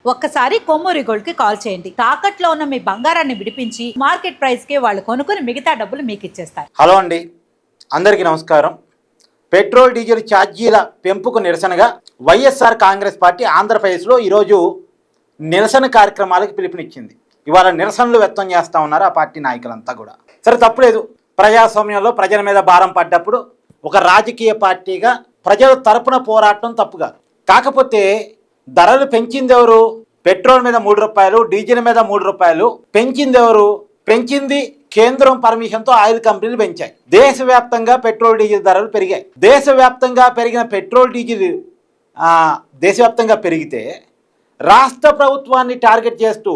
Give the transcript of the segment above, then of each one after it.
ఒక్కసారి కొమ్మూరి గోల్డ్ కి కాల్ చేయండి. తాకట్లో ఉన్న మీ బంగారాన్ని విడిపించి మార్కెట్ ప్రైస్ కి వాళ్ళు కొనుక్కుని మిగతా డబ్బులు మీకు ఇచ్చేస్తారు. హలో అండి, అందరికీ నమస్కారం. పెట్రోల్ డీజిల్ ఛార్జీల పెంపుకు నిరసనగా వైఎస్ఆర్ కాంగ్రెస్ పార్టీ ఆంధ్రప్రదేశ్లో ఈరోజు నిరసన కార్యక్రమాలకు పిలుపునిచ్చింది. ఇవాళ నిరసనలు వ్యక్తం చేస్తూ ఉన్నారు ఆ పార్టీ నాయకులంతా కూడా. సరే, తప్పులేదు. ప్రజాస్వామ్యంలో ప్రజల మీద భారం పడ్డప్పుడు ఒక రాజకీయ పార్టీగా ప్రజల తరపున పోరాటం తప్పు కాదు. కాకపోతే ధరలు పెంచింది ఎవరు? పెట్రోల్ మీద 3 రూపాయలు, డీజిల్ మీద 3 రూపాయలు పెంచింది ఎవరు? పెంచింది కేంద్రం పర్మిషన్తో ఆయిల్ కంపెనీలు పెంచాయి. దేశవ్యాప్తంగా పెట్రోల్ డీజిల్ ధరలు పెరిగాయి. దేశవ్యాప్తంగా పెరిగిన పెట్రోల్ డీజిల్ దేశవ్యాప్తంగా పెరిగితే రాష్ట్ర ప్రభుత్వాన్ని టార్గెట్ చేస్తూ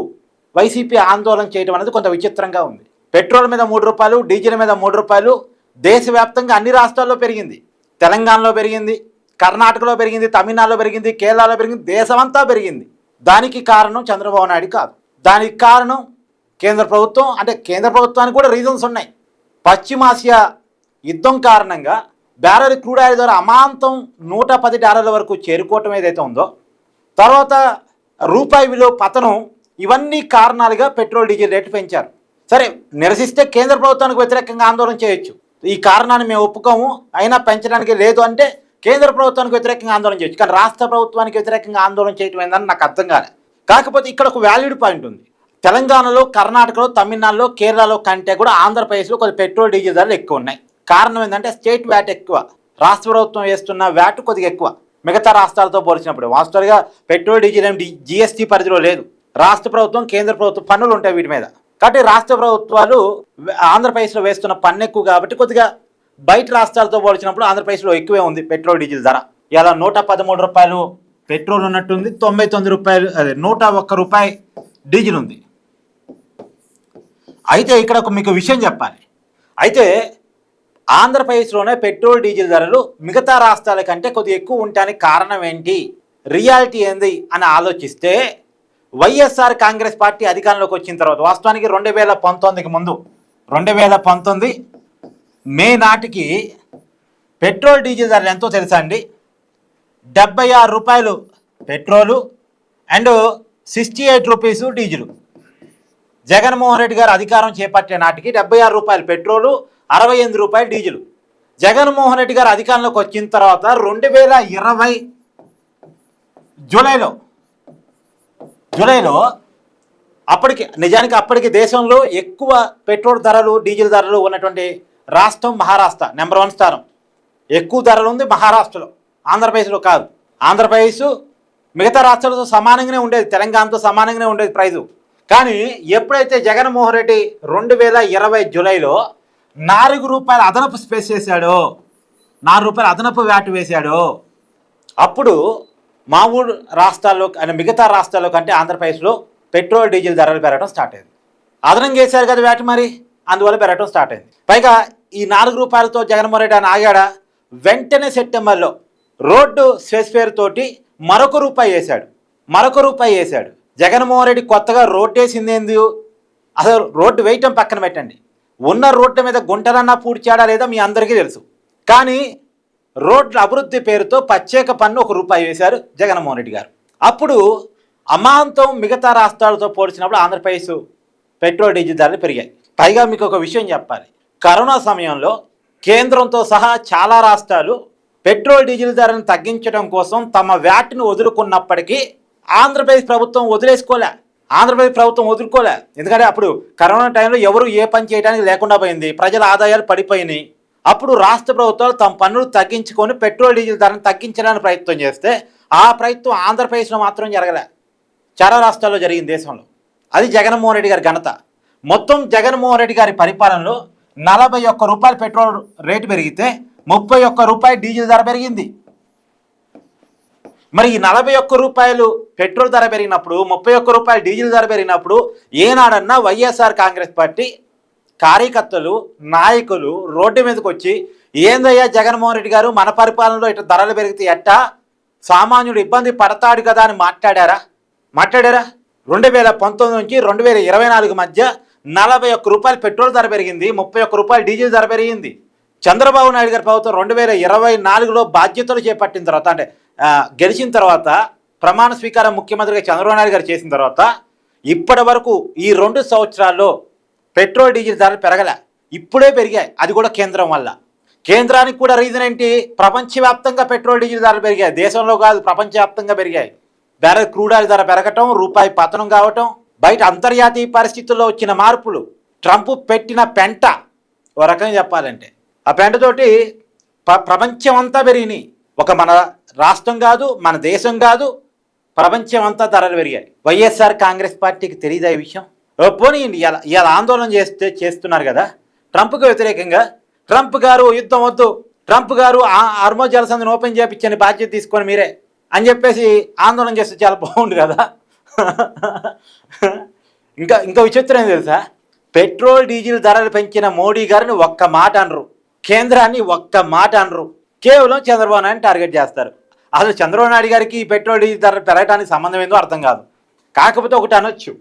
వైసీపీ ఆందోళన చేయడం అనేది కొంత విచిత్రంగా ఉంది. పెట్రోల్ మీద 3 రూపాయలు, డీజిల్ మీద 3 రూపాయలు దేశవ్యాప్తంగా అన్ని రాష్ట్రాల్లో పెరిగింది. తెలంగాణలో పెరిగింది, కర్ణాటకలో పెరిగింది, తమిళనాడులో పెరిగింది, కేరళలో పెరిగింది, దేశమంతా పెరిగింది. దానికి కారణం చంద్రబాబు నాయుడు కాదు. దానికి కారణం కేంద్ర ప్రభుత్వం. అంటే కేంద్ర ప్రభుత్వానికి కూడా రీజన్స్ ఉన్నాయి. పశ్చిమాసియా యుద్ధం కారణంగా బ్యారెల్ క్రూడ్ ఆయిల్ ద్వారా అమాంతం $110 వరకు చేరుకోవటం ఏదైతే ఉందో, తర్వాత రూపాయి విలువ పతనం, ఇవన్నీ కారణాలుగా పెట్రోల్ డీజిల్ రేటు పెంచారు. సరే, నిరసిస్తే కేంద్ర ప్రభుత్వానికి వ్యతిరేకంగా ఆందోళన చేయొచ్చు. ఈ కారణాన్ని మేము ఒప్పుకోము, అయినా పెంచడానికి లేదు అంటే కేంద్ర ప్రభుత్వానికి వ్యతిరేకంగా ఆందోళన చేయొచ్చు. కానీ రాష్ట్ర ప్రభుత్వానికి వ్యతిరేకంగా ఆందోళన చేయటం ఏందని నాకు అర్థం కాలేదు. కాకపోతే ఇక్కడ ఒక వ్యాలిడ్ పాయింట్ ఉంది. తెలంగాణలో, కర్ణాటకలో, తమిళనాడులో, కేరళలో కంటే కూడా ఆంధ్రప్రదేశ్లో కొద్ది పెట్రోల్ డీజిల్ ధరలు ఎక్కువ ఉన్నాయి. కారణం ఏంటంటే స్టేట్ వ్యాట్ ఎక్కువ, రాష్ట్ర ప్రభుత్వం వేస్తున్న వ్యాట్ కొద్దిగా ఎక్కువ మిగతా రాష్ట్రాలతో పోల్చినప్పుడు. వాస్తవంగా పెట్రోల్ డీజిల్ ఏం జిఎస్టీ పరిధిలో లేదు. రాష్ట్ర ప్రభుత్వం, కేంద్ర ప్రభుత్వం పన్నులు ఉంటాయి వీటి మీద. కాబట్టి రాష్ట్ర ప్రభుత్వాలు ఆంధ్రప్రదేశ్లో వేస్తున్న పన్ను ఎక్కువ కాబట్టి కొద్దిగా బయట రాష్ట్రాలతో పోల్చినప్పుడు ఆంధ్రప్రదేశ్లో ఎక్కువే ఉంది పెట్రోల్ డీజిల్ ధర. ఇలా 113 రూపాయలు పెట్రోల్ ఉన్నట్టుంది, 99 రూపాయలు, అదే 101 రూపాయి డీజిల్ ఉంది. అయితే ఇక్కడ మీకు విషయం చెప్పాలి. అయితే ఆంధ్రప్రదేశ్లోనే పెట్రోల్ డీజిల్ ధరలు మిగతా రాష్ట్రాల కంటే కొద్దిగా ఎక్కువ ఉండడానికి కారణం ఏంటి, రియాలిటీ ఏంది అని ఆలోచిస్తే, వైఎస్ఆర్ కాంగ్రెస్ పార్టీ అధికారంలోకి వచ్చిన తర్వాత, వాస్తవానికి 2019కి ముందు 2019 మే నాటికి పెట్రోల్ డీజిల్ ధరలు ఎంతో తెలుసా అండి? 76 రూపాయలు petrol and 68 rupees diesel. Jaganmohan Reddy గారు అధికారం చేపట్టే నాటికి 76 రూపాయలు పెట్రోలు, 68 రూపాయలు డీజిల్. జగన్మోహన్ రెడ్డి గారు అధికారంలోకి వచ్చిన తర్వాత 2020 జూలైలో అప్పటికి దేశంలో ఎక్కువ పెట్రోల్ ధరలు, డీజిల్ ధరలు ఉన్నటువంటి రాష్ట్రం మహారాష్ట్ర. నెంబర్ 1 స్థానం. ఎక్కువ ధరలు ఉంది మహారాష్ట్రలో, ఆంధ్రప్రదేశ్లో కాదు. ఆంధ్రప్రదేశ్ మిగతా రాష్ట్రాలతో సమానంగానే ఉండేది, తెలంగాణతో సమానంగానే ఉండేది ప్రైజు. కానీ ఎప్పుడైతే జగన్మోహన్ రెడ్డి 2020 జూలైలో 4 రూపాయలు అదనపు స్పేస్ చేశాడో, 4 రూపాయలు అదనపు వ్యాట్ వేశాడో, అప్పుడు మామూలు రాష్ట్రాల్లో మిగతా రాష్ట్రాల్లో కంటే ఆంధ్రప్రదేశ్లో పెట్రోల్ డీజిల్ ధరలు పెరగడం స్టార్ట్ అయింది. అదనంగా వేశారు కదా వ్యాట్, మరి అందువల్ల పెరగడం స్టార్ట్ అయింది. పైగా ఈ 4 రూపాయలతో జగన్మోహన్ రెడ్డి అని ఆగాడా? వెంటనే సెప్టెంబర్లో రోడ్డు సెస్ పేరుతోటి మరొక రూపాయి వేశాడు. జగన్మోహన్ రెడ్డి కొత్తగా రోడ్డు వేసిందేంది? అసలు రోడ్డు వేయటం పక్కన పెట్టండి, ఉన్న రోడ్డు మీద గుంటలన్నా పూడ్చాడా లేదా మీ అందరికీ తెలుసు. కానీ రోడ్ల అభివృద్ధి పేరుతో ప్రత్యేక పన్ను ₹1 వేశారు జగన్మోహన్ రెడ్డి గారు. అప్పుడు అమాంతం మిగతా రాష్ట్రాలతో పోల్చినప్పుడు ఆంధ్రప్రదేశ్ పెట్రోల్ డీజిల్ ధరలు పెరిగాయి. పైగా మీకు ఒక విషయం చెప్పాలి. కరోనా సమయంలో కేంద్రంతో సహా చాలా రాష్ట్రాలు పెట్రోల్ డీజిల్ ధరను తగ్గించడం కోసం తమ వ్యాట్ను వదులుకున్నప్పటికీ ఆంధ్రప్రదేశ్ ప్రభుత్వం వదులుకోలే. ఎందుకంటే అప్పుడు కరోనా టైంలో ఎవరు ఏ పని చేయడానికి లేకుండా పోయింది, ప్రజల ఆదాయాలు పడిపోయినాయి. అప్పుడు రాష్ట్ర ప్రభుత్వాలు తమ పన్నులు తగ్గించుకొని పెట్రోల్ డీజిల్ ధరను తగ్గించడానికి ప్రయత్నం చేస్తే ఆ ప్రయత్నం ఆంధ్రప్రదేశ్లో మాత్రం జరగలే, చాలా రాష్ట్రాల్లో జరిగింది దేశంలో. అది జగన్మోహన్ రెడ్డి గారి ఘనత. మొత్తం జగన్మోహన్ రెడ్డి గారి పరిపాలనలో 41 రూపాయలు పెట్రోల్ రేటు పెరిగితే 31 రూపాయలు డీజిల్ ధర పెరిగింది. మరి ఈ 41 రూపాయలు పెట్రోల్ ధర పెరిగినప్పుడు, 31 రూపాయలు డీజిల్ ధర పెరిగినప్పుడు ఏనాడన్నా వైఎస్ఆర్ కాంగ్రెస్ పార్టీ కార్యకర్తలు, నాయకులు రోడ్డు మీదకి వచ్చి ఏందయ్యా జగన్మోహన్ రెడ్డి గారు మన పరిపాలనలో ఇట్లా ధరలు పెరిగితే ఎట్టా, సామాన్యుడు ఇబ్బంది పడతాడు కదా అని మాట్లాడారా? 2019 నుంచి 2024 మధ్య 41 రూపాయలు పెట్రోల్ ధర పెరిగింది, 31 రూపాయలు డీజిల్ ధర పెరిగింది. చంద్రబాబు నాయుడు గారి ప్రభుత్వం 2024లో బాధ్యతలు చేపట్టిన తర్వాత, అంటే గెలిచిన తర్వాత ప్రమాణ స్వీకారం ముఖ్యమంత్రిగా చంద్రబాబు నాయుడు గారు చేసిన తర్వాత ఇప్పటి వరకు ఈ 2 సంవత్సరాల్లో పెట్రోల్ డీజిల్ ధరలు పెరగలే, ఇప్పుడే పెరిగాయి. అది కూడా కేంద్రం వల్ల. కేంద్రానికి కూడా రీజన్ ఏంటి? ప్రపంచవ్యాప్తంగా పెట్రోల్ డీజిల్ ధరలు పెరిగాయి. దేశంలో కాదు, ప్రపంచవ్యాప్తంగా పెరిగాయి. బ్యారెల్ క్రూడ్ ఆయిల్ ధర పెరగటం, రూపాయి పతనం కావటం, బయట అంతర్జాతీయ పరిస్థితుల్లో వచ్చిన మార్పులు, ట్రంప్ పెట్టిన పెంట, ఓ రకంగా చెప్పాలంటే ఆ పెంటతోటి ప్రపంచం అంతా పెరిగినాయి. ఒక మన రాష్ట్రం కాదు, మన దేశం కాదు, ప్రపంచం అంతా ధరలు పెరిగాయి. వైఎస్ఆర్ కాంగ్రెస్ పార్టీకి తెలియదా ఈ విషయం? పోనీయండి, ఇలా ఆందోళన చేస్తున్నారు కదా ట్రంప్కి వ్యతిరేకంగా. ట్రంప్ గారు యుద్ధం వద్దు, ట్రంప్ గారు హార్మోజ్ జలసంధిని ఓపెన్ చేయించని బాధ్యత తీసుకొని మీరే అని చెప్పేసి ఆందోళన చేస్తే చాలా బాగుండు కదా. ఇంకా విచిత్రం ఏం తెలుసా? పెట్రోల్ డీజిల్ ధరలు పెంచిన మోడీ గారిని ఒక్క మాట అనరు, కేంద్రాన్ని ఒక్క మాట అనరు, కేవలం చంద్రబాబు నాయుడు టార్గెట్ చేస్తారు. అసలు చంద్రబాబు నాయుడు గారికి ఈ పెట్రోల్ డీజిల్ ధరలు పెరగడానికి సంబంధం ఏందో అర్థం కాదు. కాకపోతే ఒకటి అనొచ్చు,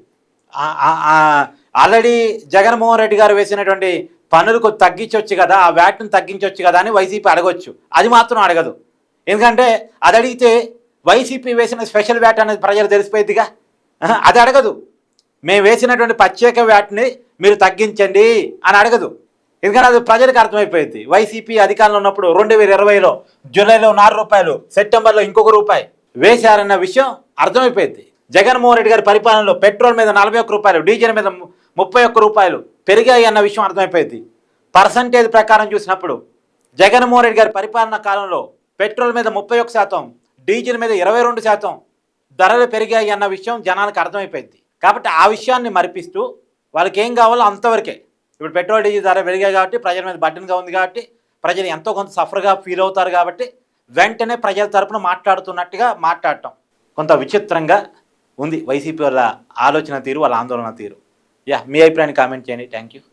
ఆల్రెడీ జగన్మోహన్ రెడ్డి గారు వేసినటువంటి పన్నులకు తగ్గించవచ్చు కదా, ఆ వ్యాట్ను తగ్గించవచ్చు కదా అని వైసీపీ అడగొచ్చు. అది మాత్రం అడగదు. ఎందుకంటే అది అడిగితే వైసీపీ వేసిన స్పెషల్ వ్యాట్ అనేది ప్రజలు తెలిసిపోయిద్దిగా. అది అడగదు. మేము వేసినటువంటి ప్రత్యేక వ్యాట్ని మీరు తగ్గించండి అని అడగదు. ఎందుకంటే అది ప్రజలకు అర్థమైపోయింది. వైసీపీ అధికారంలో ఉన్నప్పుడు 2020లో జూలైలో 4 రూపాయలు, సెప్టెంబర్లో ఇంకొక రూపాయి వేశారన్న విషయం అర్థమైపోయింది. జగన్మోహన్ రెడ్డి గారి పరిపాలనలో పెట్రోల్ మీద 41 రూపాయలు, డీజిల్ మీద 31 రూపాయలు పెరిగాయి అన్న విషయం అర్థమైపోయింది. పర్సంటేజ్ ప్రకారం చూసినప్పుడు జగన్మోహన్ రెడ్డి గారి పరిపాలన కాలంలో పెట్రోల్ మీద 31%, డీజిల్ మీద 22% ధరలు పెరిగాయి అన్న విషయం జనానికి అర్థమైపోయింది. కాబట్టి ఆ విషయాన్ని మరిపిస్తూ వాళ్ళకి ఏం కావాలో అంతవరకే. ఇప్పుడు పెట్రోల్ డీజిల్ ధర పెరిగాయి కాబట్టి ప్రజల మీద బర్డెన్గా ఉంది కాబట్టి ప్రజలు ఎంతో కొంత సఫర్గా ఫీల్ అవుతారు కాబట్టి వెంటనే ప్రజల తరపున మాట్లాడుతున్నట్టుగా మాట్లాడటం కొంత విచిత్రంగా ఉంది వైసీపీ వాళ్ళ ఆలోచన తీరు, వాళ్ళ ఆందోళన తీరు. మీ అభిప్రాయాన్ని కామెంట్ చేయండి. Thank you.